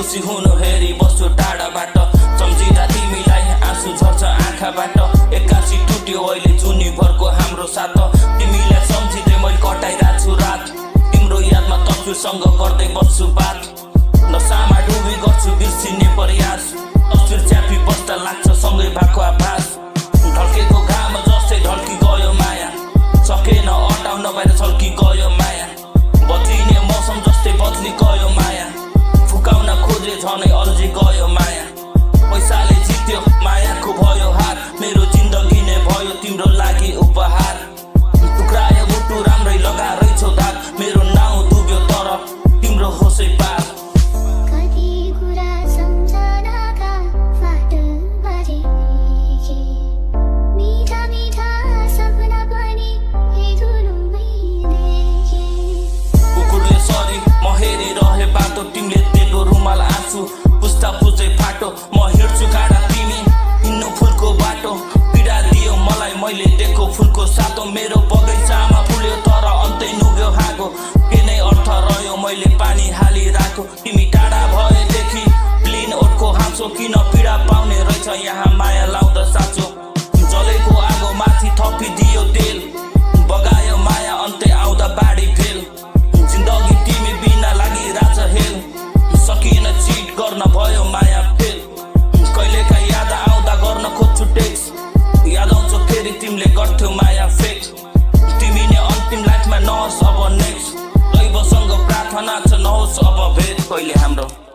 खुसी हुनु हेरी बस्छु टाढाबाट सम्झिँदा तिमीलाई आँसु झर्छ आँखाबाट एक्कासी टुट्यो अहिले जुनीभरको हाम्रो साथ तिमीलाई सम्झिँदै मैले कटाइरहेको छु रात तिम्रो यादमा तस्बिरसँग गर्दै बस्छु बात नसामा डुबी गर्छु बिर्सिने प्रयास तस्बिर च्यापी बस्दा लाग्छ सँगै भएको आभास ढल्केको घाम जस्तै ढल्की गयो माया सकेन अटाउन बाहिर छल्की गयो माया बदलिने मौसम जस्तै बदली गयो माया फुकाउन खोजे झनै अल्झी गयो माया पैसाले जित्यो मायाको भयो हार मेरो जिन्दगी नै भयो तिम्रो लागि उपहार टुक्रायो मुटु राम्रै लगाएछौ दाग मेरो नाउँ डुब्यो तर तिम्रो होसै पार कुकुरले सरी म हेरिरहे बाटो तिमीले दिएको रुमाल आँसु पुस्ता पुजै फाटो म हिँड्छु काँडा तिमी हिँड्नु फुलको बाटो पीडा दियो मलाई मैले दिएको फुलको सातो मेरो बगैँचामा फुल्यो तर अन्तै नुग्यो हाँगो के नै अर्थ रह्यो मैले पानी हालिराखेको तिमी टाढा भएदेखि क्लिन ओठको हाँसो किन पीडा पाउने रहेछ यहाँ माया लाउँदा साँचो जलेको आगो माथि थपिदियो तेल बगायो माया अन्तै आउँदा बाढी फेल जिन्दगी तिमी बिना लागिरहेछ हेल सकिन चिट गर्न भयो माया फेल कहिलेका याद आउँदा गर्न खोज्छु टेक्स्ट याद आउँछ फेरि तिमीले गर्थ्यौ माया फेक तिमी नै अन्तिम लाइफमा नहोस् अब नेक्स्ट दैवसँग प्रार्थना छ नहोस् अब भेट कहिले हाम्रो